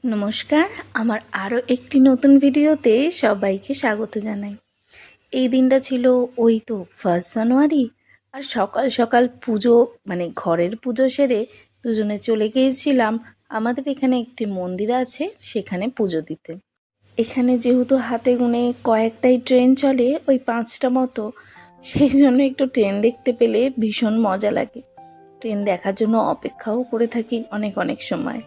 নমস্কার, আমার আরও একটি নতুন ভিডিওতে সবাইকে স্বাগত জানাই। এই দিনটা ছিল ওই তো 1 জানুয়ারি, আর সকাল সকাল পুজো ঘরের পুজো সেরে দুজনে চলে গিয়েছিলাম আমাদের এখানে একটি মন্দির আছে, সেখানে পুজো দিতে। এখানে যেহেতু হাতে গুনে কয়েকটাই ট্রেন চলে, ওই 5টা মতো, সেই জন্য একটু ট্রেন দেখতে পেলে ভীষণ মজা লাগে। ট্রেন দেখার জন্য অপেক্ষাও করে থাকি অনেক অনেক সময়।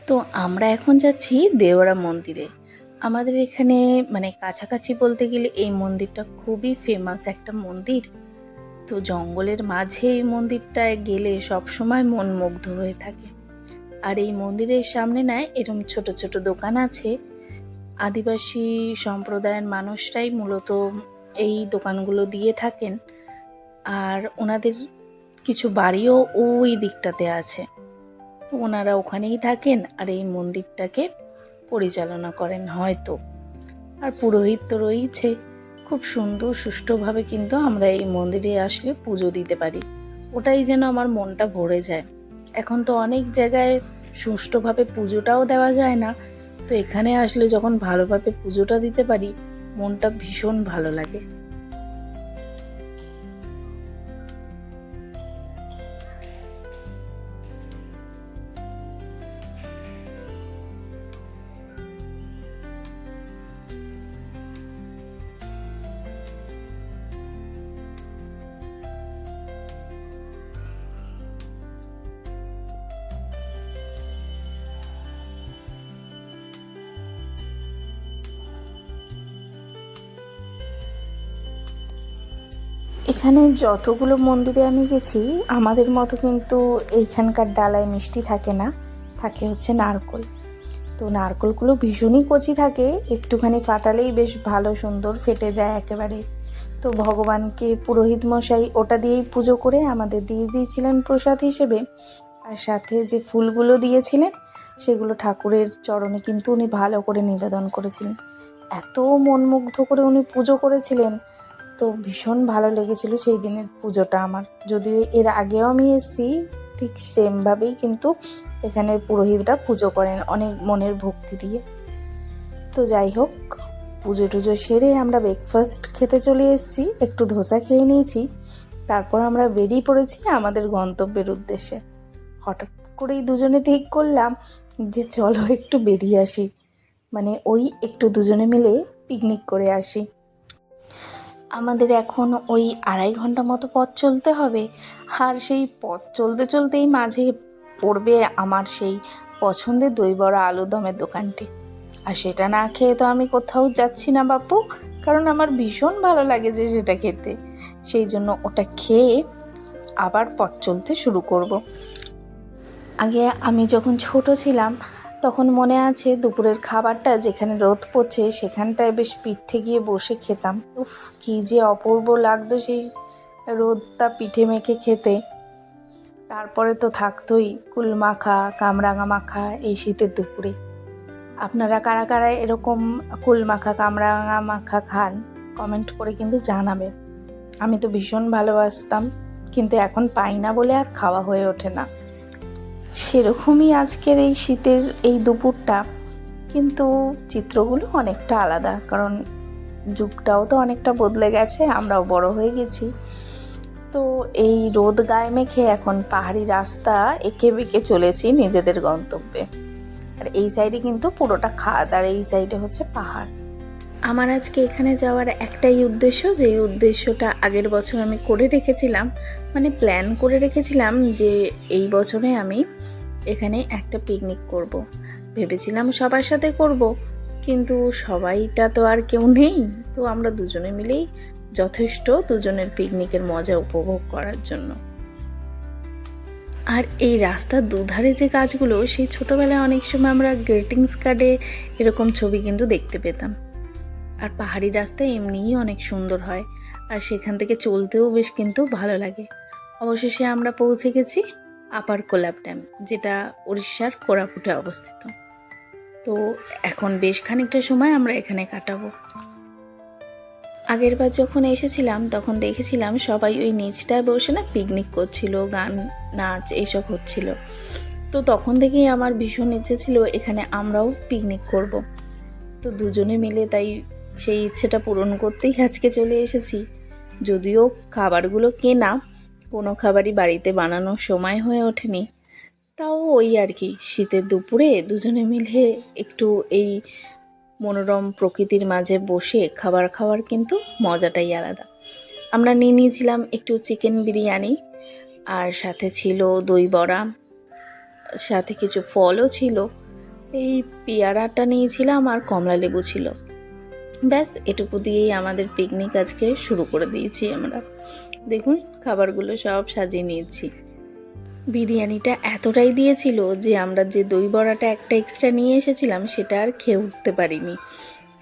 তো আমরা এখন যাচ্ছি দেওরা মন্দিরে। আমাদের এখানে কাছাকাছি বলতে গেলে এই মন্দিরটা খুবই ফেমাস একটা মন্দির। তো জঙ্গলের মাঝে এই মন্দিরটায় গেলে সবসময় মন মুগ্ধ হয়ে থাকে। আর এই মন্দিরের সামনে এরকম ছোট ছোট দোকান আছে। আদিবাসী সম্প্রদায়ের মানুষরাই মূলত এই দোকানগুলো দিয়ে থাকেন, আর ওনাদের কিছু বাড়িও ওই দিকটাতে আছে। তো ওনারা ওখানেই থাকেন আর এই মন্দিরটাকে পরিচালনা করেন হয়তো। আর পুরোহিত তো রয়েছে। খুব সুন্দর সুষ্ঠুভাবে কিন্তু আমরা এই মন্দিরে আসলে পুজো দিতে পারি, ওটাই যেন আমার মনটা ভরে যায়। এখন তো অনেক জায়গায় সুষ্ঠুভাবে পুজোটাও দেওয়া যায় না, তো এখানে আসলে যখন ভালোভাবে পুজোটা দিতে পারি, মনটা ভীষণ ভালো লাগে। এখানে যতগুলো মন্দিরে আমি গেছি, আমাদের মতো কিন্তু এইখানকার ডালায় মিষ্টি থাকে না, থাকে হচ্ছে নারকোল। তো নারকোলগুলো ভীষণই কচি থাকে, একটুখানি ফাটালেই বেশ ভালো সুন্দর ফেটে যায় একেবারে। তো ভগবানকে পুরোহিত মশাই ওটা দিয়েই পুজো করে আমাদের দিয়ে দিয়েছিলেন প্রসাদ হিসেবে। আর সাথে যে ফুলগুলো দিয়েছিলেন, সেগুলো ঠাকুরের চরণে কিন্তু উনি ভালো করে নিবেদন করেছিলেন। এত মনমুগ্ধ করে উনি পুজো করেছিলেন, তো ভীষণ ভালো লেগেছিল সেই দিনের পুজোটা আমার। যদিও এর আগেও আমি এসেছি, ঠিক সেমভাবেই কিন্তু এখানের পুরোহিতরা পুজো করেন অনেক মনের ভক্তি দিয়ে। তো যাই হোক, পুজো টুজো সেরে আমরা ব্রেকফাস্ট খেতে চলে এসেছি, একটু ধোসা খেয়ে নিয়েছি। তারপর আমরা বেরিয়ে পড়েছি আমাদের গন্তব্যের উদ্দেশ্যে। হঠাৎ করেই দুজনে ঠিক করলাম যে চলো একটু বেরিয়ে আসি, ওই একটু দুজনে মিলে পিকনিক করে আসি। আমাদের এখন ওই 2.5 ঘন্টা মতো পথ চলতে হবে, আর সেই পথ চলতে চলতেই মাঝে পড়বে আমার সেই পছন্দের দই বড়া আলুদমের দোকানটি। আর সেটা না খেয়ে তো আমি কোথাও যাচ্ছি না বাপু, কারণ আমার ভীষণ ভালো লাগে যে সেটা খেতে। সেই জন্য ওটা খেয়ে আবার পথ চলতে শুরু করব। আগে আমি যখন ছোট ছিলাম, তখন মনে আছে দুপুরের খাবারটা যেখানে রোদ পড়ছে সেখানটায় বেশ পিঠে গিয়ে বসে খেতাম। উফ, কী যে অপূর্ব লাগতো সেই রোদটা পিঠে মেখে খেতে। তারপরে তো থাকতোই কুল মাখা, কামরাঙা মাখা এই শীতের দুপুরে। আপনারা কারা কারা এরকম কুল মাখা, কামরাঙা মাখা খান, কমেন্ট করে কিন্তু জানাবেন। আমি তো ভীষণ ভালোবাসতাম, কিন্তু এখন পাই না বলে আর খাওয়া হয়ে ওঠে না। সেরকমই আজকের এই শীতের এই দুপুরটা, কিন্তু চিত্রগুলো অনেকটা আলাদা, কারণ যুগটাও তো অনেকটা বদলে গেছে, আমরাও বড় হয়ে গেছি। তো এই রোদ গায়ে মেখে এখন পাহাড়ি রাস্তা এঁকে বেঁকে চলেছি নিজেদের গন্তব্যে। আর এই সাইডে কিন্তু পুরোটা খাদ, আর এই সাইডে হচ্ছে পাহাড়। আমার আজকে এখানে যাওয়ার একটাই উদ্দেশ্য, যে উদ্দেশ্যটা আগের বছর আমি করে রেখেছিলাম, প্ল্যান করে রেখেছিলাম যে এই বছরে আমি এখানে একটা পিকনিক করব। ভেবেছিলাম সবার সাথে করব, কিন্তু সবাইটা তো আর কেউ নেই। তো আমরা দুজনে মিলেই যথেষ্ট দুজনের পিকনিকের মজা উপভোগ করার জন্য। আর এই রাস্তার দুধারে যে গাছগুলো, সেই ছোটোবেলায় অনেক সময় আমরা গ্রিটিংস কার্ডে এরকম ছবি কিন্তু দেখতে পেতাম। আর পাহাড়ি রাস্তা এমনিই অনেক সুন্দর হয়, আর সেখান থেকে চলতেও বেশ কিন্তু ভালো লাগে। অবশেষে আমরা পৌঁছে গেছি আপার কোলাব ড্যাম, যেটা উড়িষ্যার কোরাপুটে অবস্থিত। তো এখন বেশ খানিকটা সময় আমরা এখানে কাটাবো। আগেরবার যখন এসেছিলাম তখন দেখেছিলাম সবাই ওই নিচটায় বসে পিকনিক করছিল, গান নাচ এইসব হচ্ছিল। তো তখন থেকেই আমার ভীষণ ইচ্ছে ছিল এখানে আমরাও পিকনিক করব। তো দুজনে মিলে তাই সেই ইচ্ছেটা পূরণ করতেই আজকে চলে এসেছি। যদিও খাবারগুলো কেনা, কোনো খাবারই বাড়িতে বানানোর সময় হয়ে ওঠেনি, তাও ওই আর কি শীতের দুপুরে দুজনে মিলে একটু এই মনোরম প্রকৃতির মাঝে বসে খাবার খাওয়ার কিন্তু মজাটাই আলাদা। আমরা নিয়েছিলাম একটু চিকেন বিরিয়ানি, আর সাথে ছিল দই বড়া, সাথে কিছু ফলও ছিল, এই পেয়ারাটা নিয়েছিলাম আর কমলা লেবু ছিল। ব্যাস এটুকু দিয়েই আমাদের পিকনিক আজকে শুরু করে দিয়েছি আমরা। দেখুন খাবারগুলো সব সাজিয়ে নিয়েছি। বিরিয়ানিটা এতটাই দিয়েছিল যে আমরা যে দই বড়াটা একটা এক্সট্রা নিয়ে এসেছিলাম সেটা আর খেয়ে উঠতে পারিনি,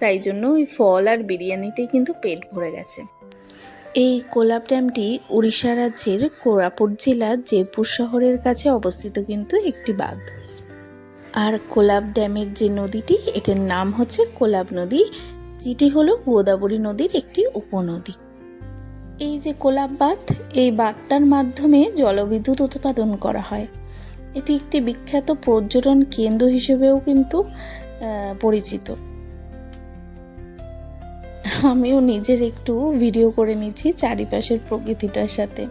তাই জন্য ওই ফল আর বিরিয়ানিতেই কিন্তু পেট ভরে গেছে। এই কোলাব ড্যামটি উড়িষ্যা রাজ্যের কোরাপুট জেলার জয়পুর শহরের কাছে অবস্থিত কিন্তু একটি বাঁধ। আর কোলাব ড্যামের যে নদীটি, এটার নাম হচ্ছে কোলাব নদী, যেটি হলো গোদাবরী নদীর একটি উপনদী। এই যে কোলাব বাঁধ, এই বাঁধটার মাধ্যমে জলবিদ্যুৎ উৎপাদন করা হয়। এটি একটি বিখ্যাত পর্যটন কেন্দ্র হিসেবেও কিন্তু পরিচিত। আমিও নিজের একটু ভিডিও করে নিচ্ছি চারিপাশের প্রকৃতিটার সাথে।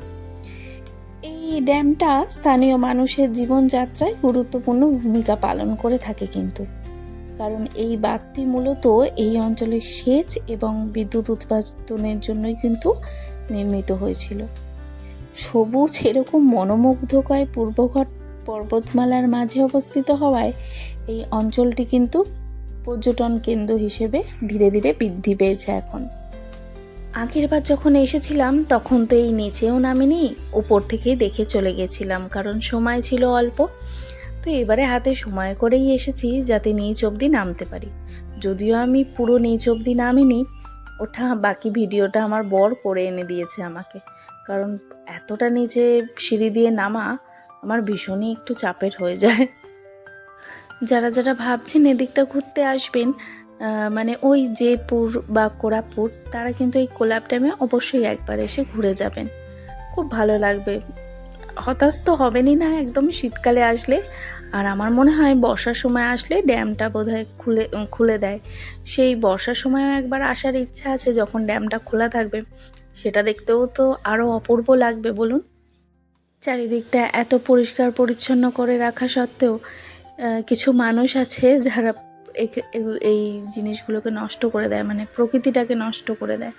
এই ড্যামটা স্থানীয় মানুষের জীবনযাত্রায় গুরুত্বপূর্ণ ভূমিকা পালন করে থাকে কিন্তু, কারণ এই বাঁধটি মূলত এই অঞ্চলের সেচ এবং বিদ্যুৎ উৎপাদনের জন্যই কিন্তু নির্মিত হয়েছিল। সবুজ এরকম মনোমুগ্ধকর পূর্বঘট পর্বতমালার মাঝে অবস্থিত হওয়ায় এই অঞ্চলটি কিন্তু পর্যটন কেন্দ্র হিসেবে ধীরে ধীরে বৃদ্ধি পেয়েছে এখন। আগেরবার যখন এসেছিলাম তখন তো এই নিচেও নামিনি, উপর থেকেই দেখে চলে গেছিলাম, কারণ সময় ছিল অল্প। তো এবারে হাতে সময় করেই এসেছি যাতে নিচ অবধি নামতে পারি। যদিও আমি পুরো নিচ অবধি নামিনি, ওটা বাকি ভিডিওটা আমার বর করে এনে দিয়েছে আমাকে, কারণ এতটা নিচে সিঁড়ি দিয়ে নামা আমার ভীষণই একটু চাপের হয়ে যায়। যারা যারা ভাবছেন এদিকটা ঘুরতে আসবেন, মানে ওই জয়পুর বা কোরাপুট, তারা কিন্তু এই কোলাব ড্যামে অবশ্যই একবার এসে ঘুরে যাবেন, খুব ভালো লাগবে। হতাশ তো হবেনই না একদম শীতকালে আসলে। আর আমার মনে হয় বর্ষার সময় আসলে ড্যামটা বোধহয় খুলে দেয়। সেই বর্ষার সময়ও একবার আসার ইচ্ছা আছে, যখন ড্যামটা খোলা থাকবে সেটা দেখতেও তো আরও অপূর্ব লাগবে বলুন। চারিদিকটা এত পরিষ্কার পরিচ্ছন্ন করে রাখা সত্ত্বেও কিছু মানুষ আছে যারা এই জিনিসগুলোকে নষ্ট করে দেয়, মানে প্রকৃতিটাকে নষ্ট করে দেয়।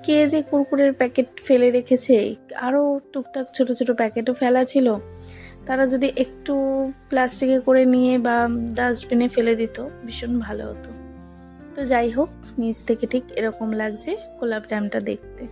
কে যে কুরকুরের প্যাকেট ফেলে রেখেছে, আরও টুকটাক ছোট ছোট প্যাকেটও ফেলা ছিল, তারা যদি একটু প্লাস্টিকে করে নিয়ে বা ডাস্টবিনে ফেলে দিত ভীষণ ভালো হতো। তো যাই হোক, নিচ থেকে ঠিক এরকম লাগছে কোলাব ড্যামটা দেখতে।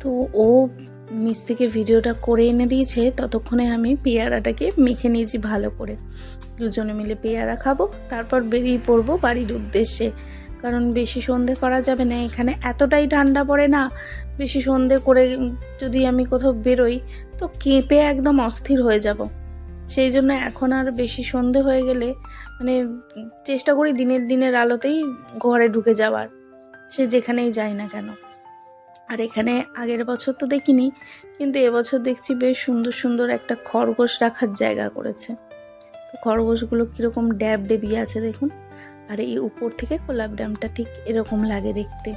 তো ও নিচ থেকে ভিডিওটা করে এনে দিয়েছে, ততক্ষণে আমি পেয়ারাটাকে মেখে নিয়েছি ভালো করে। দুজনে মিলে পেয়ারা খাবো, তারপর বেরিয়ে পড়বো বাড়ির উদ্দেশ্যে, কারণ বেশি সন্ধে করা যাবে না। এখানে এতটাই ঠান্ডা পড়ে না, বেশি সন্ধে করে যদি আমি কোথাও বেরোই তো কেঁপে একদম অস্থির হয়ে যাব। সেই জন্য এখন আর বেশি সন্ধে হয়ে গেলে মানে চেষ্টা করি দিনের আলোতেই ঘরে ঢুকে যাওয়ার, সে যেখানেই যাই না কেন। আর এখানে আগের বছর তো দেখিনি, কিন্তু এবছর দেখছি বেশ সুন্দর সুন্দর একটা খরগোশ রাখার জায়গা করেছে। তো খরগোশগুলো কীরকম ড্যাব ডেবিয়ে আছে দেখুন। আর এই উপর থেকে কোলাব ড্যামটা ঠিক এরকম লাগে দেখতে।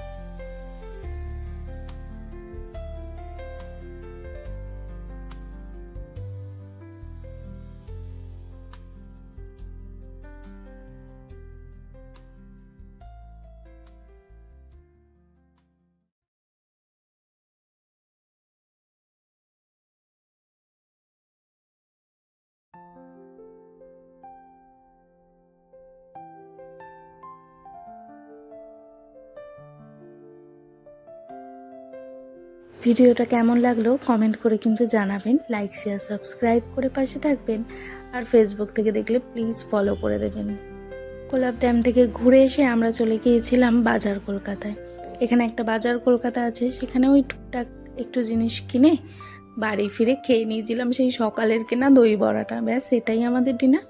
ভিডিওটা কেমন লাগলো কমেন্ট করে কিন্তু জানাবেন, লাইক শেয়ার সাবস্ক্রাইব করে পাশে থাকবেন, আর ফেসবুক থেকে দেখলে প্লিজ ফলো করে দেবেন। কোলাব ড্যাম থেকে ঘুরে এসে আমরা চলে গিয়েছিলাম বাজার কলকাতায়। এখানে একটা বাজার কলকাতা আছে, সেখানে ওই টুকটাক একটু জিনিস কিনে বাড়ি ফিরে খেয়ে নিয়েছিলাম সেই সকালের কেনা দই বড়াটা। ব্যাস এটাই আমাদের ডিনার।